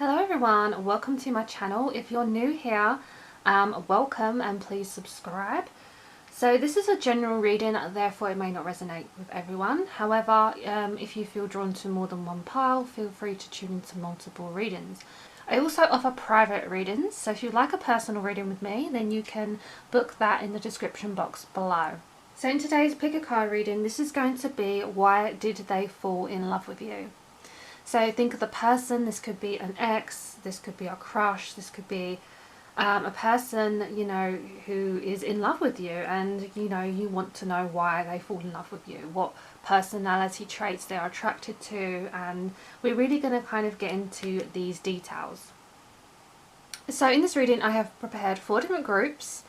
Hello everyone, welcome to my channel. If you're new here, welcome and please subscribe. So this is a general reading, therefore it may not resonate with everyone. However, if you feel drawn to more than one pile, feel free to tune into multiple readings. I also offer private readings, so if you'd like a personal reading with me, then you can book that in the description box below. So in today's pick a card reading, this is going to be why did they fall in love with you? So think of the person. This could be an ex, this could be a crush, this could be a person, you know, who is in love with you, and you know, you want to know why they fall in love with you, what personality traits they are attracted to, and we're really going to kind of get into these details. So in this reading I have prepared 4 different groups,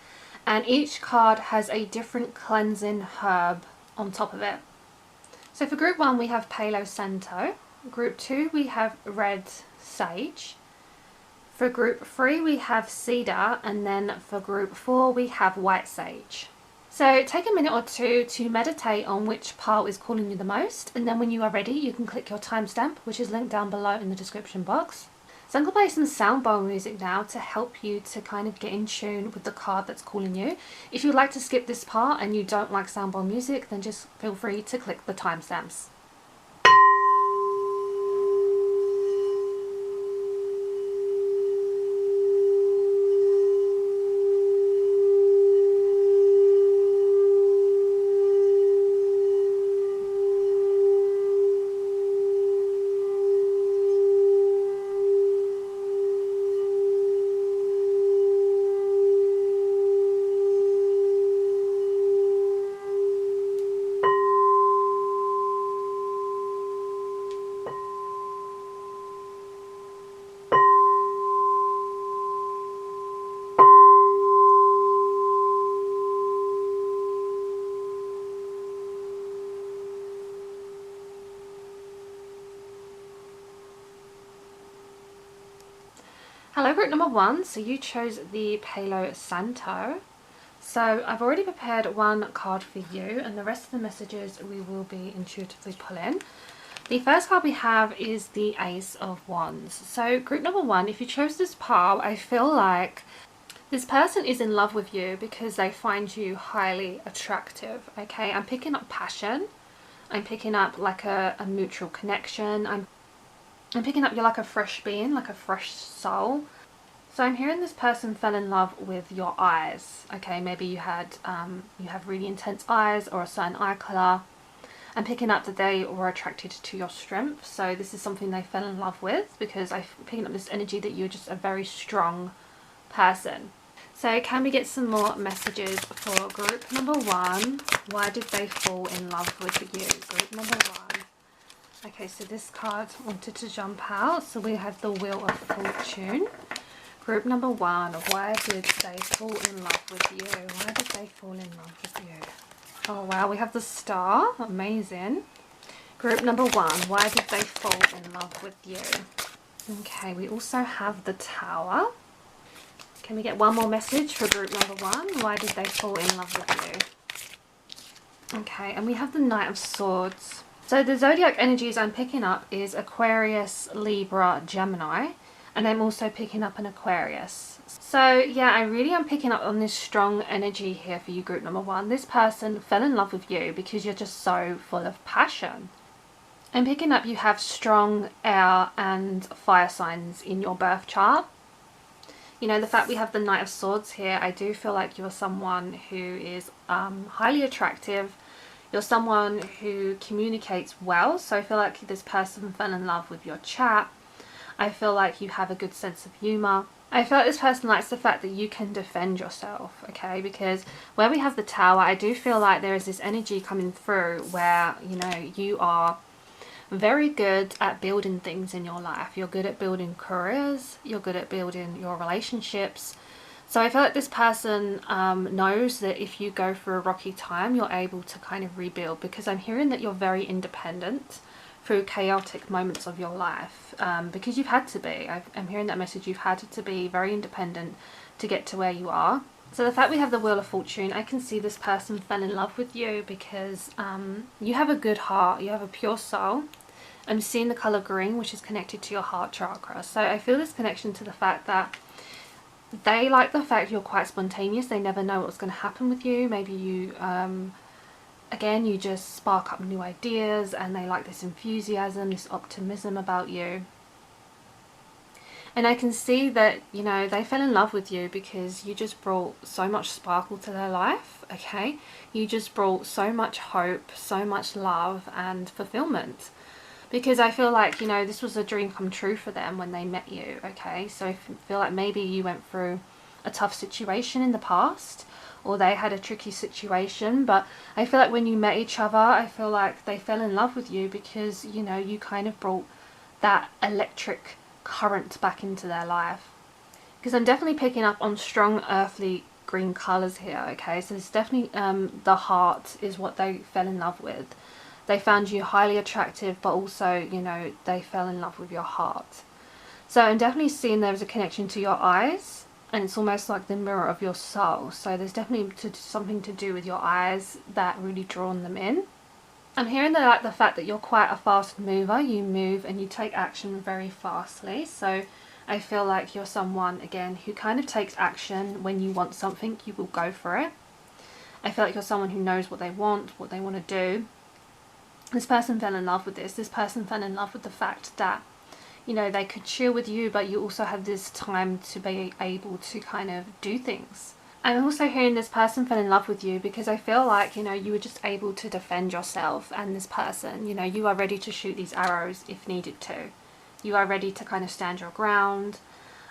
and each card has a different cleansing herb on top of it. So for group 1 we have Palo Santo. Group 2 we have red sage. For group 3 we have cedar, and then for group 4 we have white sage. So take a minute or two to meditate on which pile is calling you the most, and then when you are ready you can click your timestamp, which is linked down below in the description box. So I'm going to play some sound bowl music now to help you to kind of get in tune with the card that's calling you. If you'd like to skip this part and you don't like sound bowl music, then just feel free to click the timestamps. Hello group number 1, so you chose the Palo Santo. So I've already prepared 1 card for you, and the rest of the messages we will be intuitively pulling. The first card we have is the Ace of Wands. So group number 1, if you chose this pile, I feel like this person is in love with you because they find you highly attractive. Okay, I'm picking up passion, I'm picking up like a mutual connection, I'm picking up you're like a fresh being, like a fresh soul. So I'm hearing this person fell in love with your eyes. Okay, maybe you had you have really intense eyes or a certain eye colour. I'm picking up that they were attracted to your strength. So this is something they fell in love with, because I'm picking up this energy that you're just a very strong person. So can we get some more messages for group number 1? Why did they fall in love with you? Group number 1. Okay, so this card wanted to jump out, so we have the Wheel of Fortune. Group number 1, why did they fall in love with you? Why did they fall in love with you? Oh wow, we have the Star, amazing. Group number 1, why did they fall in love with you? Okay, we also have the Tower. Can we get one more message for group number 1? Why did they fall in love with you? Okay, and we have the Knight of Swords. So the zodiac energies I'm picking up is Aquarius, Libra, Gemini, and I'm also picking up an Aquarius. So yeah, I really am picking up on this strong energy here for you group number 1. This person fell in love with you because you're just so full of passion. I'm picking up you have strong air and fire signs in your birth chart. You know, the fact we have the Knight of Swords here, I do feel like you're someone who is highly attractive. You're someone who communicates well, so I feel like this person fell in love with your chat. I feel like you have a good sense of humour. I feel like this person likes the fact that you can defend yourself, okay? Because where we have the Tower, I do feel like there is this energy coming through where, you know, you are very good at building things in your life. You're good at building careers, you're good at building your relationships. So I feel like this person knows that if you go through a rocky time, you're able to kind of rebuild, because I'm hearing that you're very independent through chaotic moments of your life, because you've had to be. I'm hearing that message, you've had to be very independent to get to where you are. So the fact we have the Wheel of Fortune, I can see this person fell in love with you because you have a good heart, you have a pure soul, I'm seeing the color green, which is connected to your heart chakra. So I feel this connection to the fact that they like the fact you're quite spontaneous. They never know what's going to happen with you. Maybe you, again, you just spark up new ideas, and they like this enthusiasm, this optimism about you. And I can see that, you know, they fell in love with you because you just brought so much sparkle to their life, okay? You just brought so much hope, so much love and fulfillment. Because I feel like, you know, this was a dream come true for them when they met you, okay? So I feel like maybe you went through a tough situation in the past, or they had a tricky situation, but I feel like when you met each other, I feel like they fell in love with you because, you know, you kind of brought that electric current back into their life. Because I'm definitely picking up on strong earthly green colors here, okay? So it's definitely the heart is what they fell in love with. They found you highly attractive, but also, you know, they fell in love with your heart. So I'm definitely seeing there's a connection to your eyes, and it's almost like the mirror of your soul. So there's definitely something to do with your eyes that really drawn them in. I'm hearing that, like, the fact that you're quite a fast mover. You move and you take action very fastly. So I feel like you're someone, again, who kind of takes action. When you want something, you will go for it. I feel like you're someone who knows what they want to do. This person fell in love with this. This person fell in love with the fact that, you know, they could chill with you, but you also have this time to be able to kind of do things. I'm also hearing this person fell in love with you because I feel like, you know, you were just able to defend yourself, and this person, you know, you are ready to shoot these arrows if needed to. You are ready to kind of stand your ground.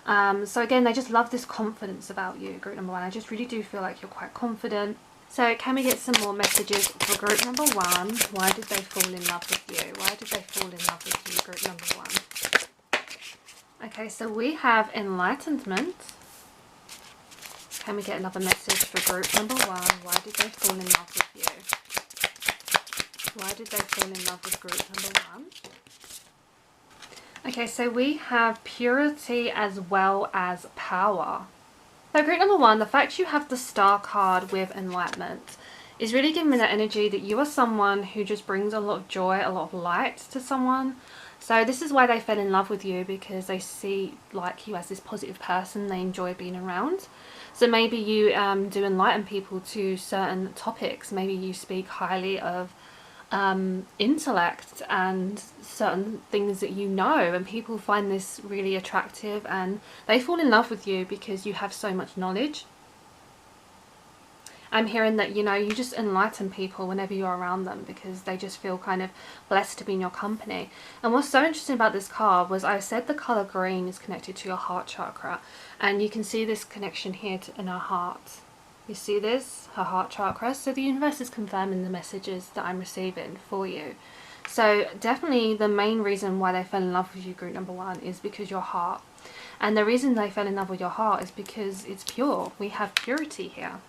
So again, they just love this confidence about you, group number one. I just really do feel like you're quite confident. So can we get some more messages for group number one? Why did they fall in love with you? Why did they fall in love with you, group number one? Okay, so we have enlightenment. Can we get another message for group number one? Why did they fall in love with you? Why did they fall in love with group number one? Okay, so we have purity as well as power. So group number one, the fact you have the Star card with enlightenment is really giving me that energy that you are someone who just brings a lot of joy, a lot of light to someone. So this is why they fell in love with you, because they see like you as this positive person they enjoy being around. So maybe you do enlighten people to certain topics. Maybe you speak highly of intellect and certain things that you know, and people find this really attractive and they fall in love with you because you have so much knowledge. I'm hearing that, you know, you just enlighten people whenever you're around them because they just feel kind of blessed to be in your company. And what's so interesting about this card was I said the color green is connected to your heart chakra, and you can see this connection here in her heart. You see this, her heart chakra. So the universe is confirming the messages that I'm receiving for you. So definitely the main reason why they fell in love with you, group number one, is because your heart. And the reason they fell in love with your heart is because it's pure. We have purity here.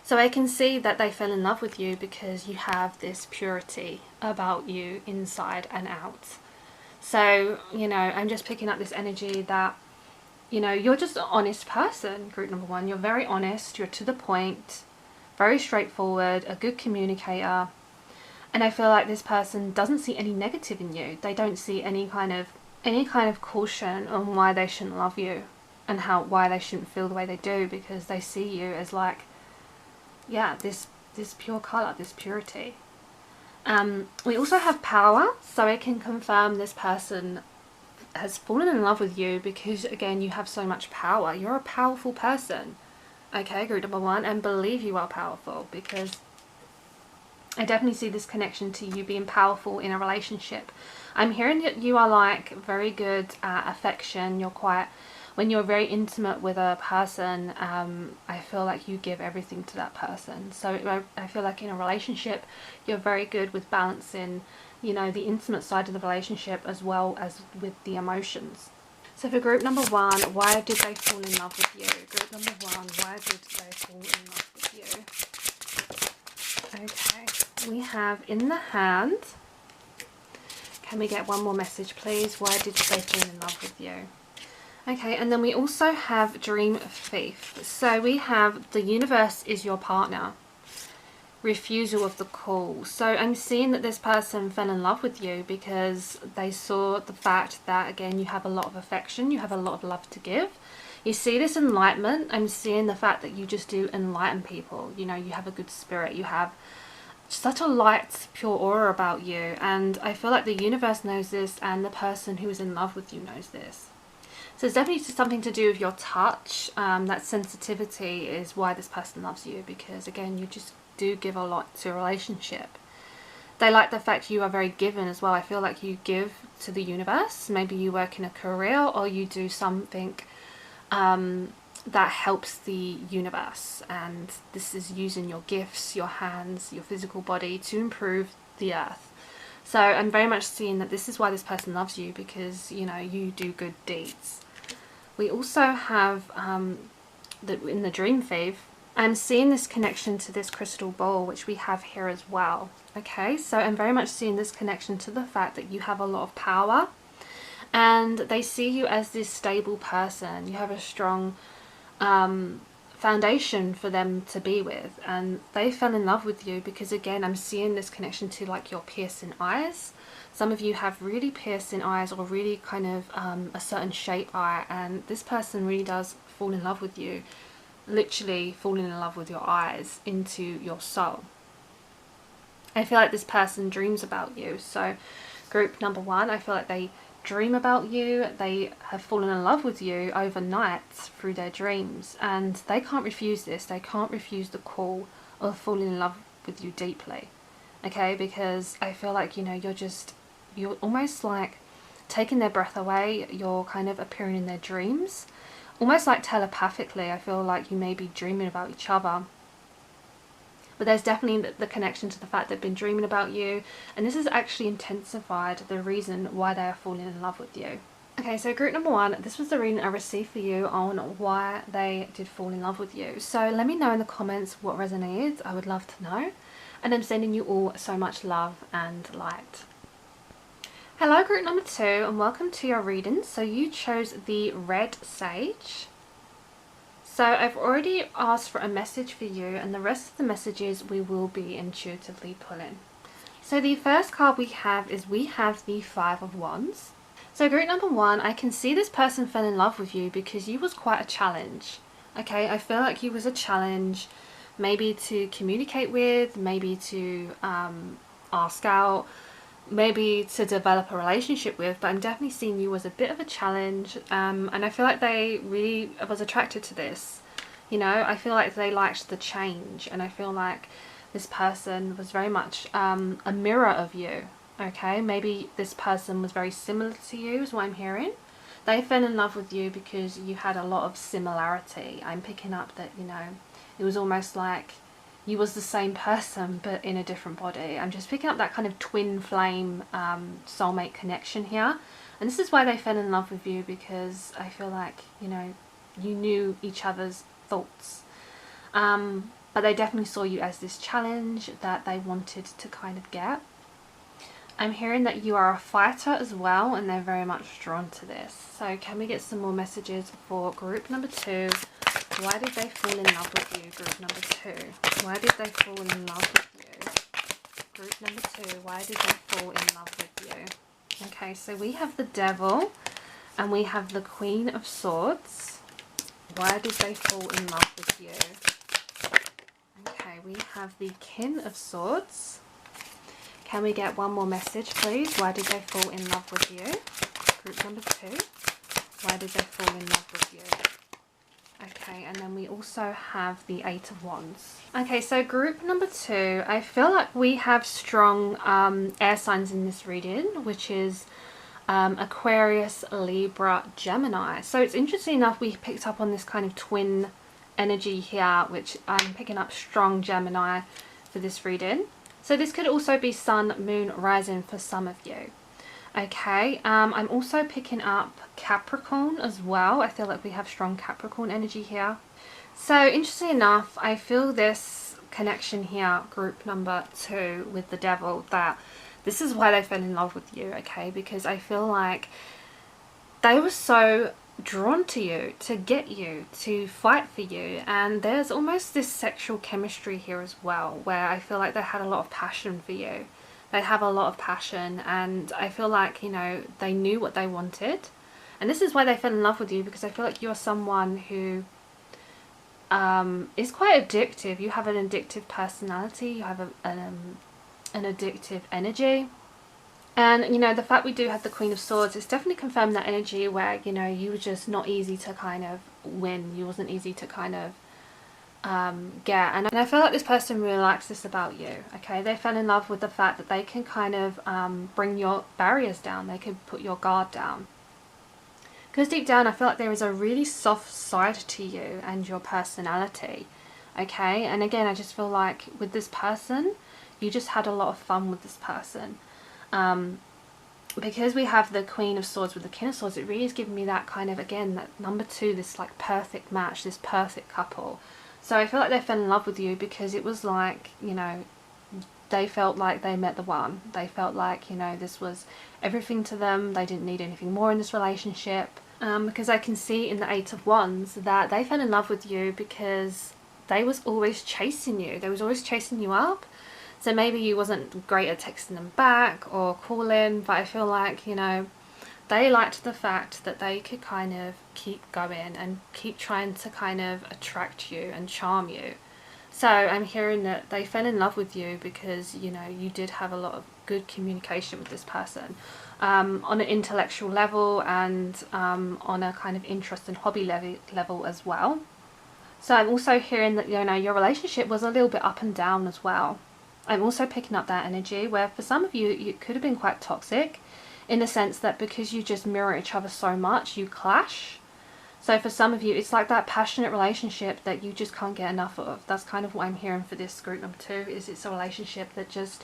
So I can see that they fell in love with you because you have this purity about you inside and out. So, you know, I'm just picking up this energy that, you know, you're just an honest person, group number one. You're very honest, you're to the point, very straightforward, a good communicator. And I feel like this person doesn't see any negative in you. They don't see any kind of caution on why they shouldn't love you and why they shouldn't feel the way they do, because they see you as like, yeah, this pure color, this purity. We also have power, so I can confirm this person has fallen in love with you because, again, you have so much power. You're a powerful person, okay, group number one, and believe you are powerful, because I definitely see this connection to you being powerful in a relationship. I'm hearing that you are like very good at affection. You're quite, when you're very intimate with a person, I feel like you give everything to that person. So I feel like in a relationship, you're very good with balancing, you know, the intimate side of the relationship as well as with the emotions. So for group number one, why did they fall in love with you? Group number one, why did they fall in love with you? Okay, we have in the hand. Can we get one more message, please? Why did they fall in love with you? Okay, and then we also have Dream Thief. So we have the universe is your partner. refusal of the call. So I'm seeing that this person fell in love with you because they saw the fact that, again, you have a lot of affection, you have a lot of love to give. You see this enlightenment. I'm seeing the fact that you just do enlighten people. You know, you have a good spirit, you have such a light, pure aura about you, and I feel like the universe knows this, and the person who is in love with you knows this. So it's definitely something to do with your touch. That sensitivity is why this person loves you, because again, you just do give a lot to a relationship. They like the fact you are very given as well. I feel like you give to the universe. Maybe you work in a career, or you do something that helps the universe, and this is using your gifts, your hands, your physical body to improve the earth. So I'm very much seeing that this is why this person loves you, because, you know, you do good deeds. We also have in the dream thief, I'm seeing this connection to this crystal ball, which we have here as well. Okay, so I'm very much seeing this connection to the fact that you have a lot of power, and they see you as this stable person. You have a strong foundation for them to be with, and they fell in love with you because, again, I'm seeing this connection to like your piercing eyes. Some of you have really piercing eyes, or really kind of a certain shape eye, and this person really does fall in love with you, literally falling in love with your eyes, into your soul. I feel like this person dreams about you. So group number one, I feel like they dream about you. They have fallen in love with you overnight through their dreams, and they can't refuse this. They can't refuse the call of falling in love with you deeply. Okay, because I feel like, you know, you're almost like taking their breath away. You're kind of appearing in their dreams, almost like telepathically. I feel like you may be dreaming about each other, but there's definitely the connection to the fact they've been dreaming about you, and this has actually intensified the reason why they are falling in love with you. Okay, so group number one, this was the reading I received for you on why they did fall in love with you. So let me know in the comments what resonated. I would love to know, and I'm sending you all so much love and light. Hello group number two, and welcome to your reading. So you chose the red sage. So I've already asked for a message for you, and the rest of the messages we will be intuitively pulling. So the first card we have is the Five of Wands. So group number one, I can see this person fell in love with you because you was quite a challenge. Okay, I feel like you was a challenge, maybe to communicate with, maybe to ask out, maybe to develop a relationship with, but I'm definitely seeing you as a bit of a challenge, and I feel like they really was attracted to this. You know, I feel like they liked the change, and I feel like this person was very much a mirror of you. Okay, maybe this person was very similar to you, is what I'm hearing. They fell in love with you because you had a lot of similarity. I'm picking up that, you know, it was almost like you was the same person but in a different body. I'm just picking up that kind of twin flame soulmate connection here, and this is why they fell in love with you, because I feel like, you know, you knew each other's thoughts, but they definitely saw you as this challenge that they wanted to kind of get. I'm hearing that you are a fighter as well, and they're very much drawn to this. So can we get some more messages for group number two? Why did they fall in love with you, group number two? Why did they fall in love with you? Group number two, why did they fall in love with you? Okay, so we have the Devil, and we have the Queen of Swords. Why did they fall in love with you? Okay, we have the King of Swords. Can we get one more message, please? Why did they fall in love with you? Group number two, why did they fall in love with you? Okay, and then we also have the Eight of Wands. Okay, so group number two, I feel like we have strong air signs in this reading, which is Aquarius, Libra, Gemini. So it's interesting enough, we picked up on this kind of twin energy here, which I'm picking up strong Gemini for this reading. So this could also be Sun, Moon, Rising for some of you. Okay, I'm also picking up Capricorn as well. I feel like we have strong Capricorn energy here. So interesting enough, I feel this connection here, group number two with the Devil, that this is why they fell in love with you, okay? Because I feel like they were so drawn to you, to get you, to fight for you. And there's almost this sexual chemistry here as well, where I feel like they had a lot of passion for you. They have a lot of passion, and I feel like, you know, they knew what they wanted. And this is why they fell in love with you, because I feel like you're someone who is quite addictive. You have an addictive personality, you have an addictive energy. And, you know, the fact we do have the Queen of Swords, it's definitely confirmed that energy where, you know, you were just not easy to kind of win. You wasn't easy to kind of get. And I feel like this person really likes this about you, okay? They fell in love with the fact that they can kind of bring your barriers down. They can put your guard down. Because deep down, I feel like there is a really soft side to you and your personality, okay? And again, I just feel like with this person, you just had a lot of fun with this person. Because we have the Queen of Swords with the King of Swords, it really is giving me that kind of, again, that number two, this like perfect match, this perfect couple. So I feel like they fell in love with you because it was like, you know, they felt like they met the one. They felt like, you know, this was everything to them. They didn't need anything more in this relationship. Because I can see in the Eight of Wands that they fell in love with you because they was always chasing you. They was always chasing you up. So maybe you wasn't great at texting them back or calling, but I feel like, you know, they liked the fact that they could kind of keep going and keep trying to kind of attract you and charm you. So I'm hearing that they fell in love with you because, you know, you did have a lot of good communication with this person on an intellectual level and on a kind of interest and hobby level as well. So I'm also hearing that, you know, your relationship was a little bit up and down as well. I'm also picking up that energy where for some of you, it could have been quite toxic in the sense that because you just mirror each other so much, you clash. So for some of you, it's like that passionate relationship that you just can't get enough of. That's kind of what I'm hearing for this group number two, is it's a relationship that just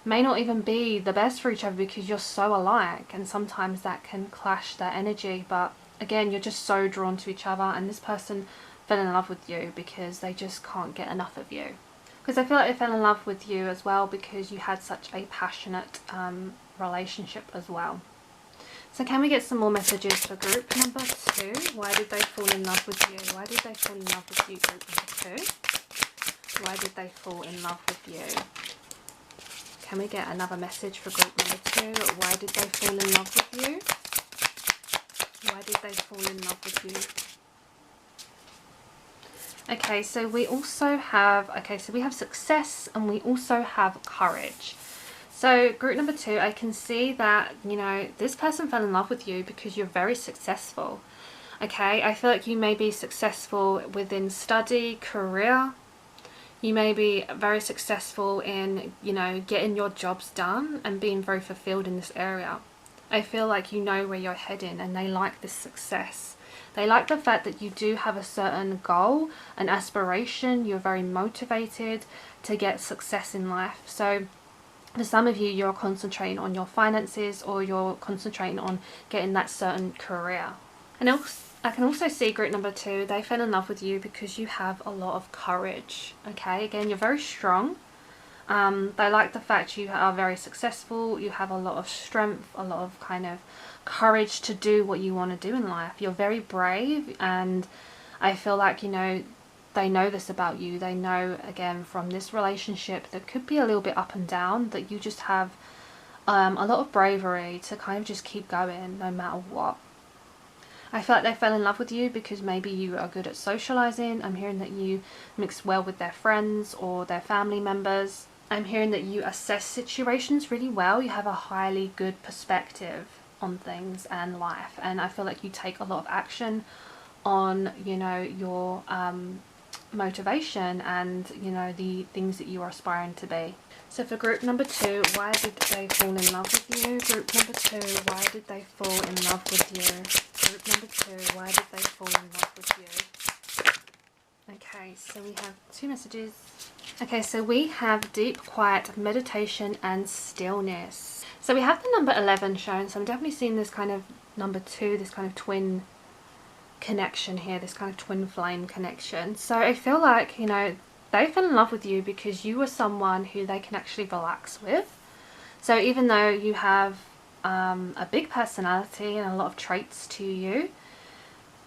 may not even be the best for each other because you're so alike, and sometimes that can clash that energy. But again, you're just so drawn to each other, and this person fell in love with you because they just can't get enough of you. Because I feel like they fell in love with you as well because you had such a passionate relationship as well. So can we get some more messages for group number two? Why did they fall in love with you? Why did they fall in love with you, group number two? Why did they fall in love with you? Can we get another message for group number two? Why did they fall in love with you? Why did they fall in love with you? Okay, so we also have, we have success and we also have courage. So group number two, I can see that, you know, this person fell in love with you because you're very successful. Okay, I feel like you may be successful within study, career. You may be very successful in, you know, getting your jobs done and being very fulfilled in this area. I feel like you know where you're heading and they like this success. They like the fact that you do have a certain goal, an aspiration. You're very motivated to get success in life. So for some of you, you're concentrating on your finances or you're concentrating on getting that certain career. And I can also see group number two, they fell in love with you because you have a lot of courage. Okay, again, you're very strong. They like the fact you are very successful. You have a lot of strength, a lot of kind of courage to do what you want to do in life. You're very brave, and I feel like, you know, they know this about you. They know, again, from this relationship that could be a little bit up and down, that you just have a lot of bravery to kind of just keep going no matter what. I feel like they fell in love with you because maybe you are good at socializing. I'm hearing that you mix well with their friends or their family members. I'm hearing that you assess situations really well. You have a highly good perspective on things and life, and I feel like you take a lot of action on, you know, your motivation and, you know, the things that you are aspiring to be. So for group number two, why did they fall in love with you? Group number two, why did they fall in love with you? Group number two, why did they fall in love with you? Okay, so we have two messages. Okay, so we have deep, quiet meditation and stillness. So we have the number 11 shown, so I'm definitely seeing this kind of number two, this kind of twin connection here, this kind of twin flame connection. So I feel like, you know, they fell in love with you because you were someone who they can actually relax with. So even though you have a big personality and a lot of traits to you,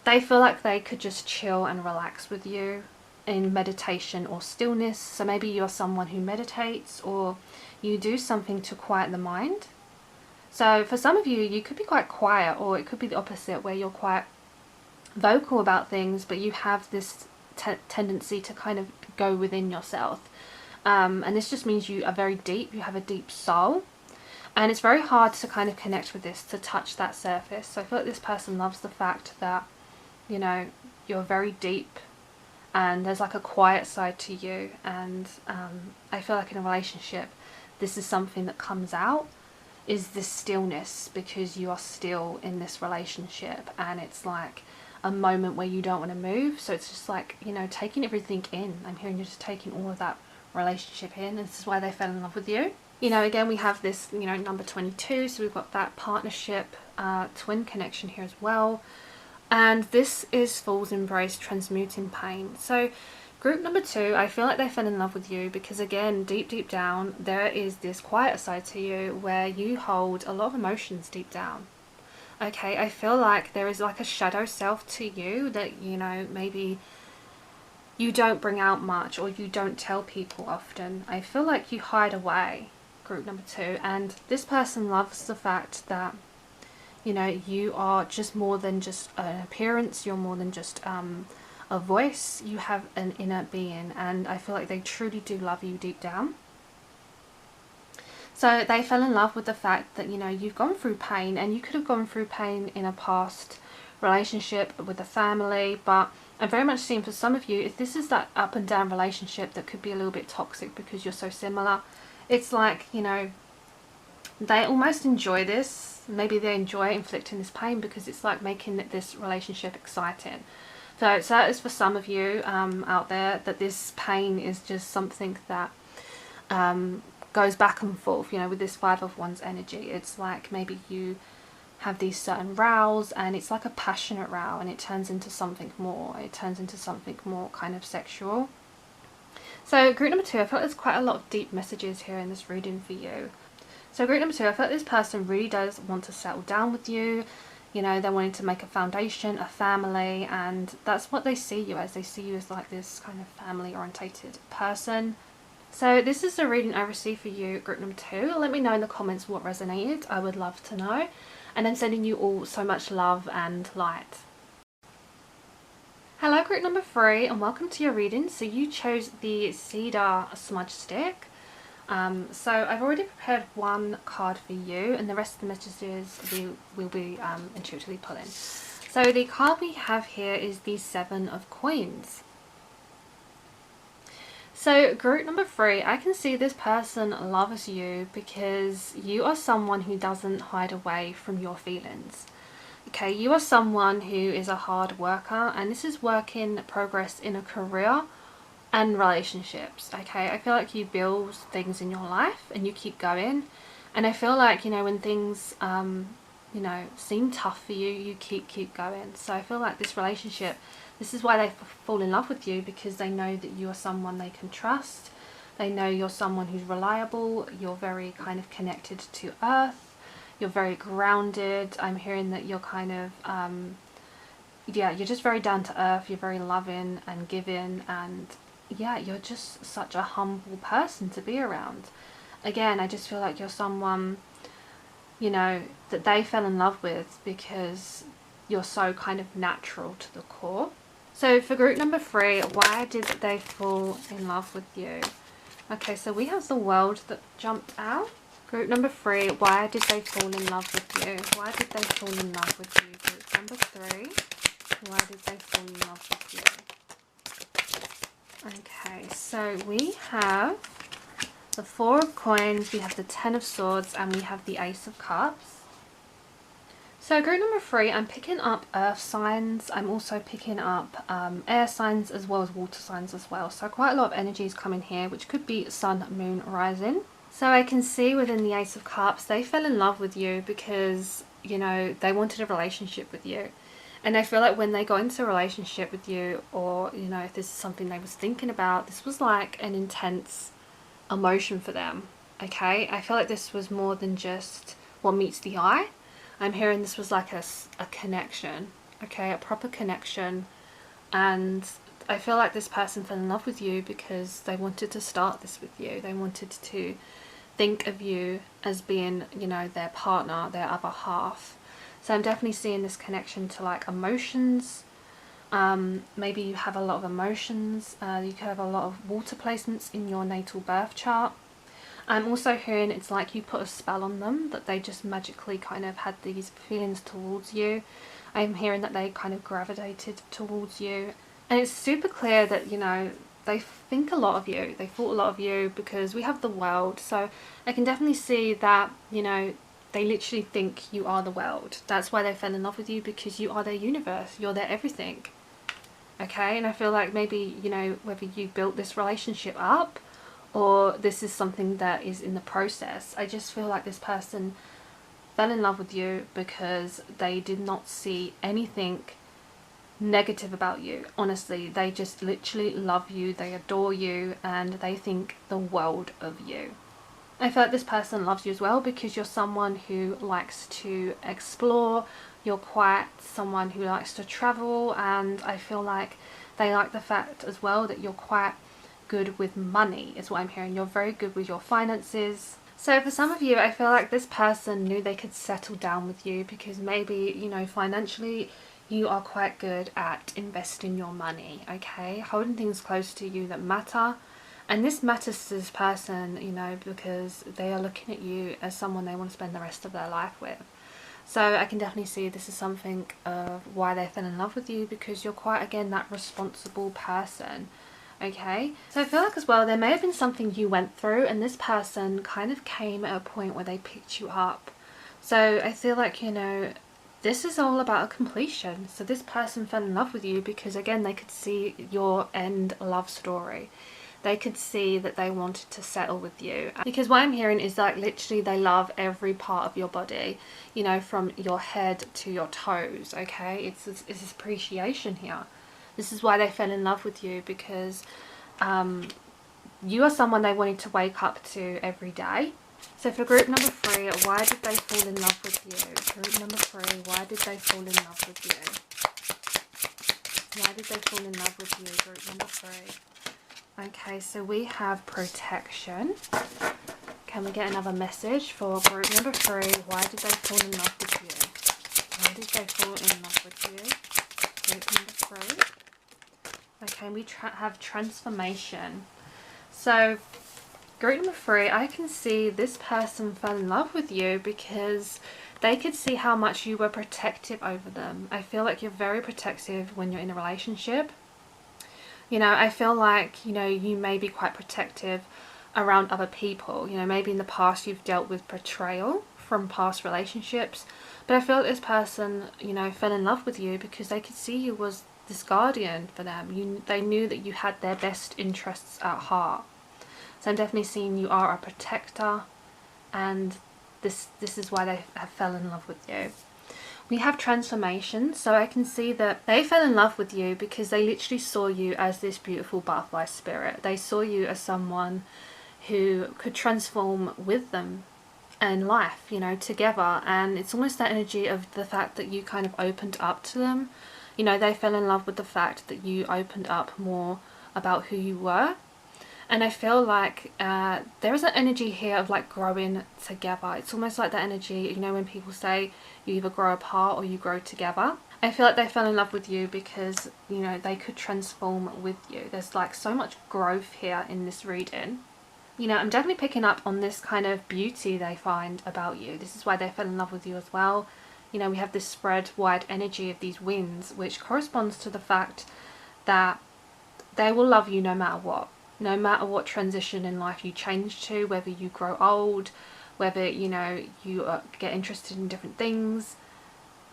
They feel like they could just chill and relax with you in meditation or stillness. So maybe you're someone who meditates, or you do something to quiet the mind. So for some of you, you could be quite quiet, or it could be the opposite, where you're quite vocal about things, but you have this tendency to kind of go within yourself. And this just means you are very deep, you have a deep soul. And it's very hard to kind of connect with this, to touch that surface. So I feel like this person loves the fact that, you know, you're very deep and there's like a quiet side to you. And I feel like in a relationship, this is something that comes out, is this stillness, because you are still in this relationship and it's like a moment where you don't want to move. So it's just like, you know, taking everything in. I'm hearing you're just taking all of that relationship in, and this is why they fell in love with you. You know, again, we have this, you know, number 22, so we've got that partnership, twin connection here as well. And this is Fool's Embrace, transmuting pain. So group number 2, I feel like they fell in love with you because, again, deep down, there is this quiet side to you where you hold a lot of emotions deep down. Okay, I feel like there is like a shadow self to you that, you know, maybe you don't bring out much, or you don't tell people often. I feel like you hide away, group number 2, and this person loves the fact that, you know, you are just more than just an appearance, you're more than just a voice, you have an inner being, and I feel like they truly do love you deep down. So they fell in love with the fact that, you know, you've gone through pain, and you could have gone through pain in a past relationship with a family, but I'm very much seeing for some of you, if this is that up and down relationship that could be a little bit toxic because you're so similar, it's like, you know, they almost enjoy this. Maybe they enjoy inflicting this pain because it's like making this relationship exciting. So that is for some of you out there, that this pain is just something that goes back and forth, you know, with this 5 of Wands energy. It's like maybe you have these certain rows, and it's like a passionate row, and it turns into something more. It turns into something more kind of sexual. So group number 2, I feel like there's quite a lot of deep messages here in this reading for you. So group number 2, I feel like this person really does want to settle down with you. You know, they're wanting to make a foundation, a family, and that's what they see you as. They see you as like this kind of family orientated person. So this is the reading I received for you, group number 2. Let me know in the comments what resonated. I would love to know. And I'm sending you all so much love and light. Hello group number 3, and welcome to your reading. So you chose the Cedar Smudge Stick. So I've already prepared one card for you, and the rest of the messages we will be intuitively pulling. So the card we have here is the 7 of Coins. So group number 3, I can see this person loves you because you are someone who doesn't hide away from your feelings. Okay, you are someone who is a hard worker, and this is work in progress in a career and relationships. Okay, I feel like you build things in your life and you keep going, and I feel like, you know, when things you know, seem tough for you, you keep going. So I feel like this relationship, this is why they fall in love with you, because they know that you are someone they can trust. They know you're someone who's reliable. You're very kind of connected to earth. You're very grounded. I'm hearing that you're kind of yeah, you're just very down to earth. You're very loving and giving, and yeah, you're just such a humble person to be around. Again, I just feel like you're someone, you know, that they fell in love with because you're so kind of natural to the core. So for group number 3, why did they fall in love with you? Okay, so we have the World that jumped out. Group number 3, why did they fall in love with you? Why did they fall in love with you? Group number 3, why did they fall in love with you? Okay, so we have the 4 of Coins, we have the 10 of Swords, and we have the Ace of Cups. So group number 3, I'm picking up earth signs. I'm also picking up air signs as well as water signs as well. So quite a lot of energies coming here, which could be sun, moon, rising. So I can see within the Ace of Cups, they fell in love with you because, you know, they wanted a relationship with you. And I feel like when they got into a relationship with you, or, you know, if this is something they was thinking about, this was like an intense emotion for them. Okay, I feel like this was more than just what meets the eye. I'm hearing this was like a connection. okay, a proper connection. And I feel like this person fell in love with you because they wanted to start this with you. They wanted to think of you as being, you know, their partner, their other half. So I'm definitely seeing this connection to like emotions. Maybe you have a lot of emotions. You could have a lot of water placements in your natal birth chart. I'm also hearing it's like you put a spell on them, that they just magically kind of had these feelings towards you. I'm hearing that they kind of gravitated towards you. And it's super clear that, you know, they think a lot of you. They thought a lot of you because we have the world. So I can definitely see that, you know, they literally think you are the world. That's why they fell in love with you, because you are their universe. You're their everything. Okay? And I feel like maybe, you know, whether you built this relationship up or this is something that is in the process, I just feel like this person fell in love with you because they did not see anything negative about you. Honestly, they just literally love you, they adore you, and they think the world of you. I feel like this person loves you as well because you're someone who likes to explore, you're quite someone who likes to travel, and I feel like they like the fact as well that you're quite good with money, is what I'm hearing. You're very good with your finances. So for some of you, I feel like this person knew they could settle down with you because maybe, you know, financially you are quite good at investing your money, okay? Holding things close to you that matter. And this matters to this person, you know, because they are looking at you as someone they want to spend the rest of their life with. So I can definitely see this is something of why they fell in love with you, because you're quite, again, that responsible person. Okay, so I feel like as well there may have been something you went through and this person kind of came at a point where they picked you up. So I feel like, you know, this is all about a completion. So this person fell in love with you because, again, they could see your end love story. They could see that they wanted to settle with you, because what I'm hearing is like literally they love every part of your body, you know, from your head to your toes. Okay, it's this appreciation here. This is why they fell in love with you, because you are someone they wanted to wake up to every day. So for group number 3, why did they fall in love with you? Group number 3, why did they fall in love with you? Why did they fall in love with you, group number 3? Okay, so we have protection. Can we get another message for group number 3? Why did they fall in love with you? Why did they fall in love with you? Group number 3. Okay, we have transformation. So group number 3, I can see this person fell in love with you because they could see how much you were protective over them. I feel like you're very protective when you're in a relationship. You know, I feel like, you know, you may be quite protective around other people. You know, maybe in the past you've dealt with betrayal from past relationships. But I feel like this person, you know, fell in love with you because they could see you was this guardian for them. They knew that you had their best interests at heart. So I'm definitely seeing you are a protector, and this is why they have fell in love with you. We have transformation, so I can see that they fell in love with you because they literally saw you as this beautiful butterfly spirit. They saw you as someone who could transform with them in life, you know, together. And it's almost that energy of the fact that you kind of opened up to them. You know, they fell in love with the fact that you opened up more about who you were. And I feel like there is an energy here of like growing together. It's almost like that energy, you know, when people say you either grow apart or you grow together. I feel like they fell in love with you because, you know, they could transform with you. There's like so much growth here in this reading. You know, I'm definitely picking up on this kind of beauty they find about you. This is why they fell in love with you as well. You know, we have this spread wide energy of these winds, which corresponds to the fact that they will love you no matter what. No matter what transition in life you change to, whether you grow old, whether, you know, you get interested in different things,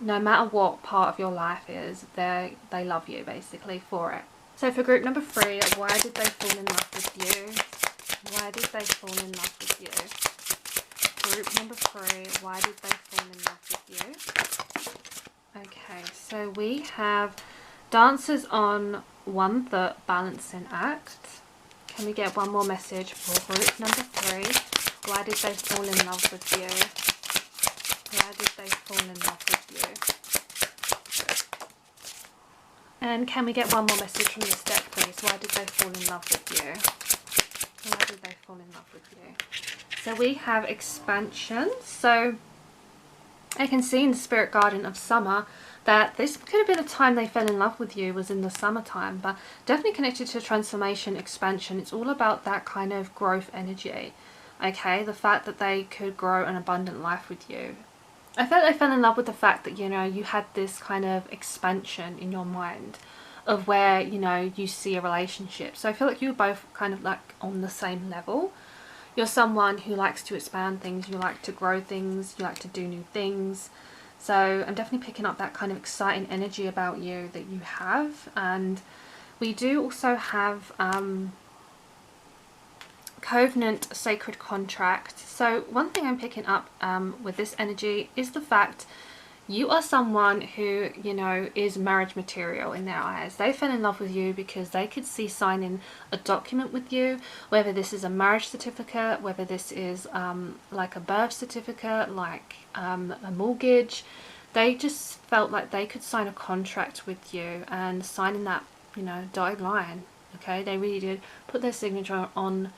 no matter what part of your life is, they love you basically for it. So for group number 3, why did they fall in love with you? Why did they fall in love with you? Group number 3, why did they fall in love with you? Okay, so we have Dancers on 1/3 balancing act. Can we get one more message for group number 3? Why did they fall in love with you? Why did they fall in love with And can we get one more message from this deck, please? Why did they fall in love with you? Why did they fall in love with you? So we have expansion. So I can see in the Spirit Garden of Summer that this could have been a time they fell in love with you, was in the summertime, but definitely connected to transformation, expansion. It's all about that kind of growth energy. Okay, the fact that they could grow an abundant life with you. I felt they fell in love with the fact that, you know, you had this kind of expansion in your mind of where, you know, you see a relationship. So I feel like you were both kind of like on the same level. You're someone who likes to expand things, you like to grow things, you like to do new things. So I'm definitely picking up that kind of exciting energy about you that you have. And we do also have Covenant, Sacred Contract. So one thing I'm picking up with this energy is the fact you are someone who, you know, is marriage material in their eyes. They fell in love with you because they could see signing a document with you, whether this is a marriage certificate, whether this is like a birth certificate, like a mortgage. They just felt like they could sign a contract with you, and signing that, you know, dotted line. Okay, they really did put their signature on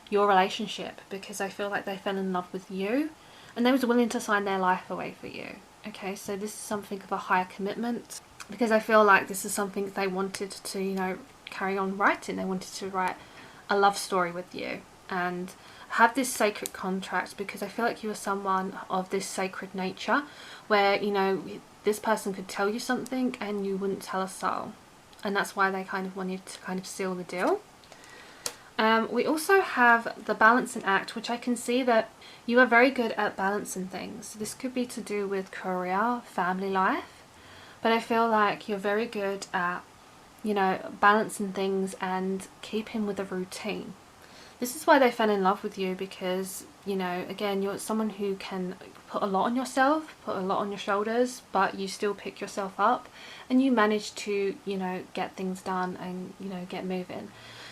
your relationship because I feel like they fell in love with you and they was willing to sign their life away for you. Okay, so this is something of a higher commitment because I feel like this is something they wanted to, you know, carry on writing. They wanted to write a love story with you and have this sacred contract because I feel like you are someone of this sacred nature where, you know, this person could tell you something and you wouldn't tell a soul. And that's why they kind of wanted to kind of seal the deal. We also have the balancing act, which I can see that you are very good at balancing things. This could be to do with career, family life, but I feel like you're very good at, you know, balancing things and keeping with a routine. This is why they fell in love with you because, you know, again, you're someone who can put a lot on yourself, put a lot on your shoulders, but you still pick yourself up and you manage to, you know, get things done and, you know, get moving.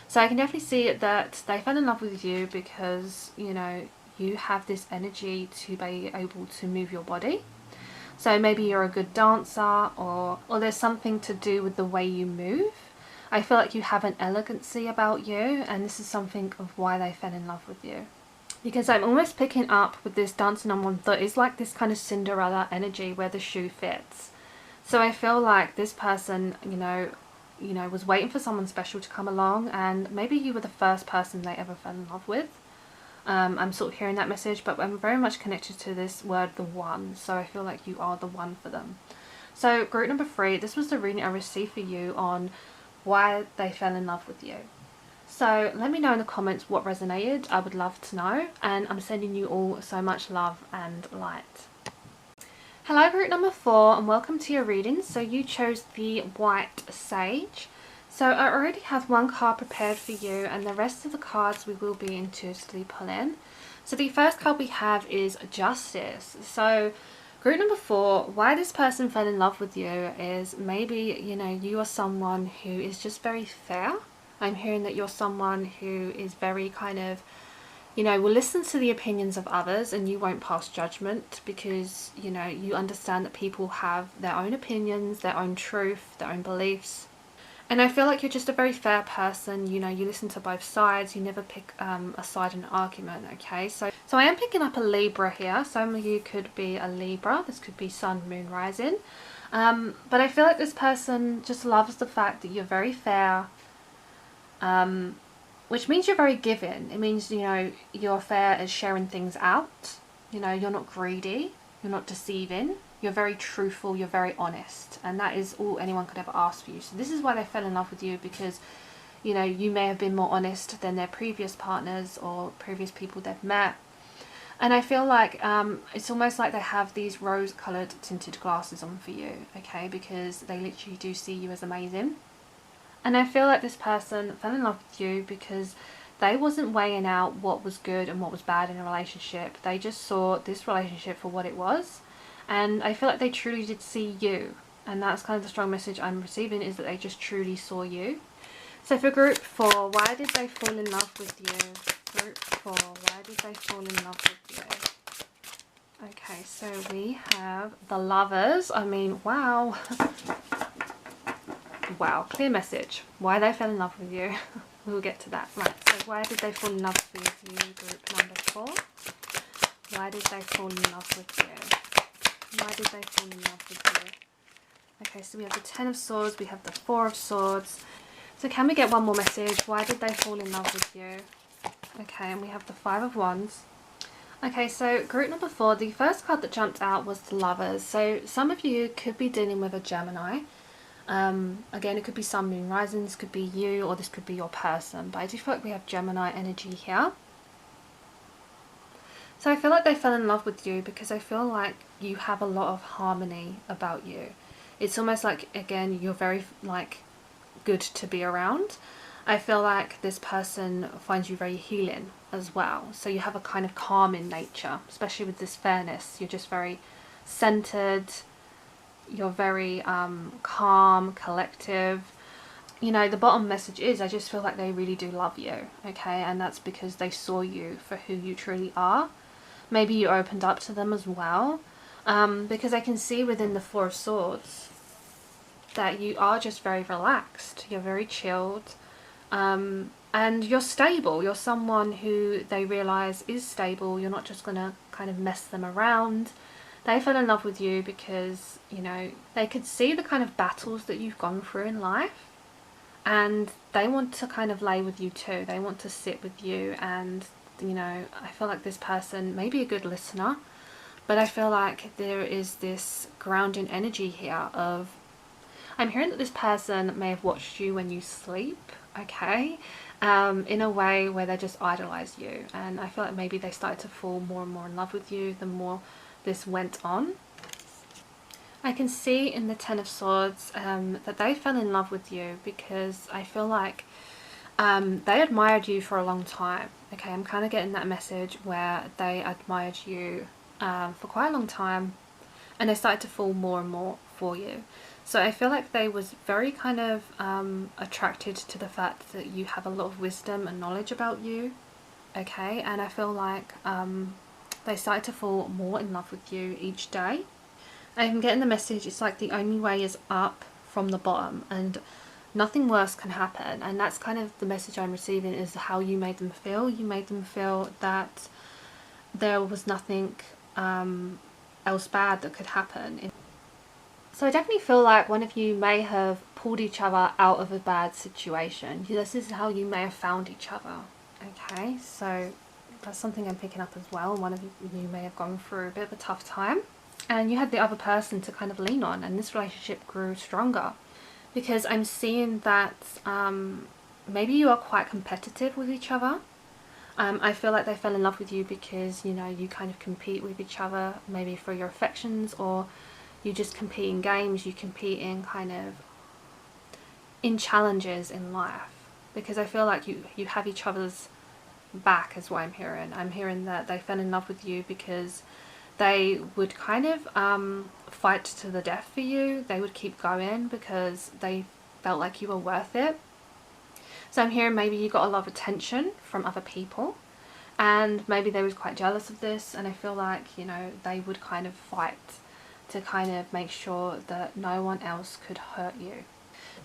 So I can definitely see that they fell in love with you because, you know, you have this energy to be able to move your body. So maybe you're a good dancer or there's something to do with the way you move. I feel like you have an elegancy about you, and this is something of why they fell in love with you. Because I'm almost picking up with this dancing on one foot is like this kind of Cinderella energy where the shoe fits. So I feel like this person, you know, was waiting for someone special to come along, and maybe you were the first person they ever fell in love with. I'm sort of hearing that message, but I'm very much connected to this word, the one. So I feel like you are the one for them. So group number 3, this was the reading I received for you on why they fell in love with you. So let me know in the comments what resonated. I would love to know, and I'm sending you all so much love and light. Hello group number 4 and welcome to your reading. So you chose the White Sage. So I already have one card prepared for you, and the rest of the cards we will be intuitively pulling. So the first card we have is Justice. So group number 4, why this person fell in love with you is maybe, you know, you are someone who is just very fair. I'm hearing that you're someone who is very kind of, you know, will listen to the opinions of others and you won't pass judgment because, you know, you understand that people have their own opinions, their own truth, their own beliefs. And I feel like you're just a very fair person. You know, you listen to both sides. You never pick a side in an argument, okay? So I am picking up a Libra here. Some of you could be a Libra. This could be Sun, Moon, Rising. But I feel like this person just loves the fact that you're very fair, which means you're very giving. It means, you know, you're fair at sharing things out. You know, you're not greedy. You're not deceiving. You're very truthful, you're very honest, and that is all anyone could ever ask for you. So this is why they fell in love with you, because, you know, you may have been more honest than their previous partners or previous people they've met. And I feel like it's almost like they have these rose-coloured tinted glasses on for you, okay, because they literally do see you as amazing. And I feel like this person fell in love with you because they wasn't weighing out what was good and what was bad in a relationship. They just saw this relationship for what it was. And I feel like they truly did see you, and that's kind of the strong message I'm receiving, is that they just truly saw you. So for group 4, why did they fall in love with you? Group 4, why did they fall in love with you? Okay, so we have the Lovers. I mean, wow. card. Wow, clear message. Why they fell in love with you. We'll get to that. Right, so why did they fall in love with you, group number 4? Why did they fall in love with you? Why did they fall in love with you? Okay, so we have the 10 of Swords, we have the 4 of Swords. So can we get one more message? Why did they fall in love with you? Okay, and we have the 5 of Wands. Okay, so group number 4, the first card that jumped out was the Lovers. So some of you could be dealing with a Gemini. Again, it could be Sun, Moon, Rising. This could be you, or this could be your person. But I do feel like we have Gemini energy here. So I feel like they fell in love with you because I feel like you have a lot of harmony about you. It's almost like, again, you're very like good to be around. I feel like this person finds you very healing as well. So you have a kind of calm in nature, especially with this fairness. You're just very centered. You're very calm, collective. You know, the bottom message is I just feel like they really do love you, okay? And that's because they saw you for who you truly are. Maybe you opened up to them as well, because I can see within the 4 of Swords that you are just very relaxed. You're very chilled, and you're stable. You're someone who they realize is stable. You're not just gonna kind of mess them around. They fell in love with you because, you know, they could see the kind of battles that you've gone through in life, and they want to kind of lay with you too. They want to sit with you, and, you know, I feel like this person may be a good listener, but I feel like there is this grounding energy here of, I'm hearing that this person may have watched you when you sleep, okay, in a way where they just idolize you, and I feel like maybe they started to fall more and more in love with you the more this went on. I can see in the 10 of Swords that they fell in love with you because I feel like they admired you for a long time. Okay, I'm kind of getting that message where they admired you for quite a long time, and they started to fall more and more for you. So I feel like they was very kind of attracted to the fact that you have a lot of wisdom and knowledge about you. Okay, and I feel like they started to fall more in love with you each day. I'm getting the message, it's like the only way is up from the bottom, and nothing worse can happen. And that's kind of the message I'm receiving, is how you made them feel. You made them feel that there was nothing else bad that could happen. So I definitely feel like one of you may have pulled each other out of a bad situation. This is how you may have found each other. Okay, so that's something I'm picking up as well. One of you may have gone through a bit of a tough time, and you had the other person to kind of lean on, and this relationship grew stronger. Because I'm seeing that maybe you are quite competitive with each other. I feel like they fell in love with you because, you know, you kind of compete with each other, maybe for your affections, or you just compete in games, you compete in kind of in challenges in life. Because I feel like you have each other's back is what I'm hearing. I'm hearing that they fell in love with you because they would kind of fight to the death for you. They would keep going because they felt like you were worth it. So I'm hearing maybe you got a lot of attention from other people, and maybe they was quite jealous of this, and I feel like, you know, they would kind of fight to kind of make sure that no one else could hurt you.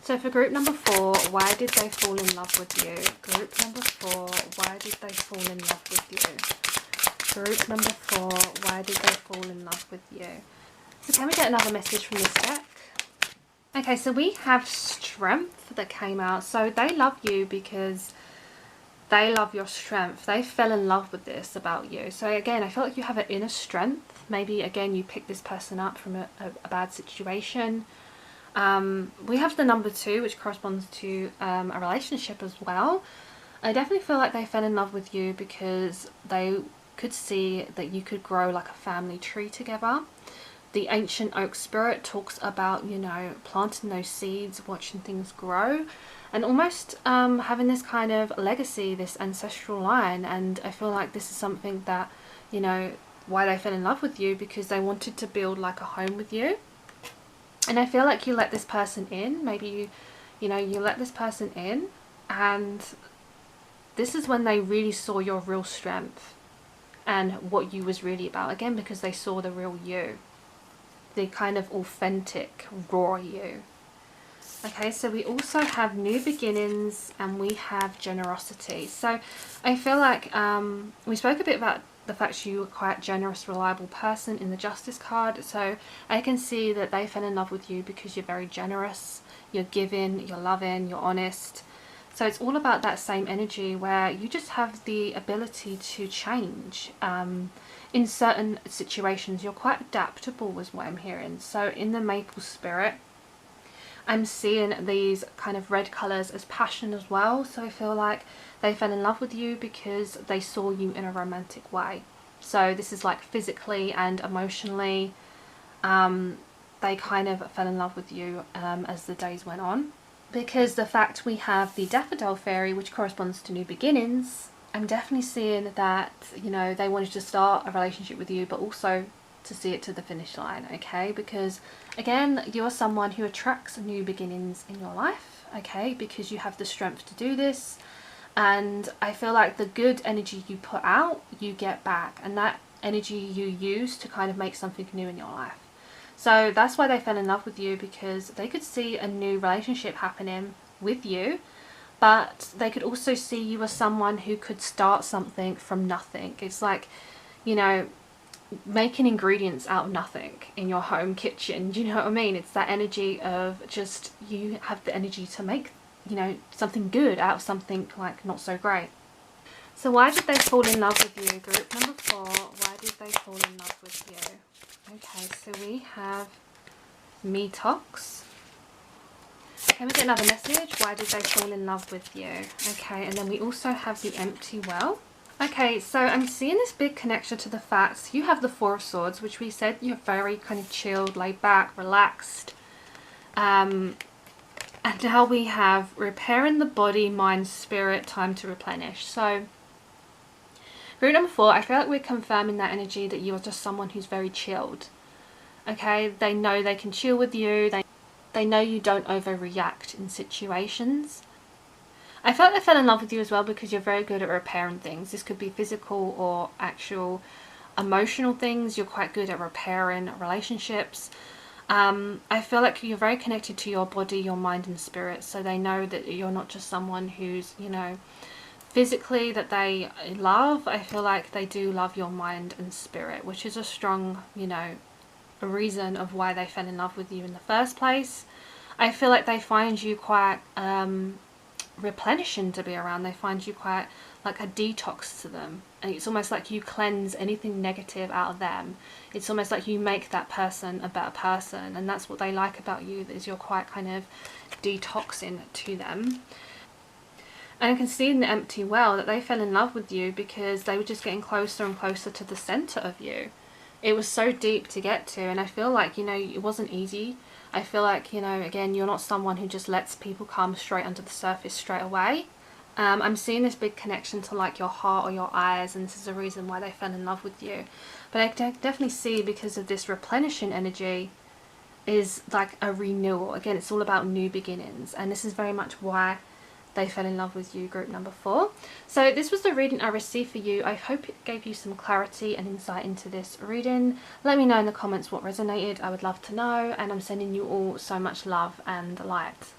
So for group number 4, why did they fall in love with you? Group number 4, why did they fall in love with you? Group number 4, why did they fall in love with you? So can we get another message from this deck? Okay, so we have Strength that came out. So they love you because they love your strength. They fell in love with this about you. So again, I feel like you have an inner strength. Maybe again you picked this person up from a bad situation. We have the number 2, which corresponds to a relationship as well. I definitely feel like they fell in love with you because they could see that you could grow like a family tree together. The ancient oak spirit talks about, you know, planting those seeds, watching things grow, and almost having this kind of legacy, this ancestral line. And I feel like this is something that, you know, why they fell in love with you, because they wanted to build like a home with you. And I feel like you let this person in. Maybe you know, you let this person in, and this is when they really saw your real strength and what you was really about. Again, because they saw the real you, the kind of authentic, raw you. Okay, so we also have new beginnings and we have generosity. So I feel like we spoke a bit about the fact you were quite a generous, reliable person in the Justice card. So I can see that they fell in love with you because you're very generous, you're giving, you're loving, you're honest. So it's all about that same energy where you just have the ability to change. In certain situations, you're quite adaptable is what I'm hearing. So in the maple spirit, I'm seeing these kind of red colours as passion as well. So I feel like they fell in love with you because they saw you in a romantic way. So this is like physically and emotionally. They kind of fell in love with you as the days went on. Because the fact we have the daffodil fairy, which corresponds to new beginnings, I'm definitely seeing that, you know, they wanted to start a relationship with you, but also to see it to the finish line, okay? Because again, you're someone who attracts new beginnings in your life, okay? Because you have the strength to do this, and I feel like the good energy you put out, you get back, and that energy you use to kind of make something new in your life. So that's why they fell in love with you, because they could see a new relationship happening with you, but they could also see you as someone who could start something from nothing. It's like, you know, making ingredients out of nothing in your home kitchen. Do you know what I mean? It's that energy of just, you have the energy to make, you know, something good out of something like not so great. So why did they fall in love with you? Group number 4, why did they fall in love with you? Okay, so we have Metox. Can we get another message? Why did they fall in love with you? Okay, and then we also have the Empty Well. Okay, so I'm seeing this big connection to the facts. You have the Four of Swords, which we said you're very kind of chilled, laid back, relaxed. And now we have repairing the body, mind, spirit, time to replenish. So group number 4, I feel like we're confirming that energy that you are just someone who's very chilled. Okay, they know they can chill with you. They know you don't overreact in situations. I felt they fell in love with you as well because you're very good at repairing things. This could be physical or actual emotional things. You're quite good at repairing relationships. I feel like you're very connected to your body, your mind and spirit. So they know that you're not just someone who's, you know, physically that they love. I feel like they do love your mind and spirit, which is a strong, you know, a reason of why they fell in love with you in the first place. I feel like they find you quite replenishing to be around. They find you quite like a detox to them, and it's almost like you cleanse anything negative out of them. It's almost like you make that person a better person, and that's what they like about you, is you're quite kind of detoxing to them. And I can see in the Empty Well that they fell in love with you because they were just getting closer and closer to the center of you. It was so deep to get to, and I feel like, you know, it wasn't easy. I feel like, you know, again, you're not someone who just lets people come straight under the surface straight away. I'm seeing this big connection to like your heart or your eyes, and this is the reason why they fell in love with you. But I definitely see, because of this replenishing energy, is like a renewal. Again, it's all about new beginnings, and this is very much why they fell in love with you, group number 4. So this was the reading I received for you. I hope it gave you some clarity and insight into this reading. Let me know in the comments what resonated. I would love to know, and I'm sending you all so much love and light.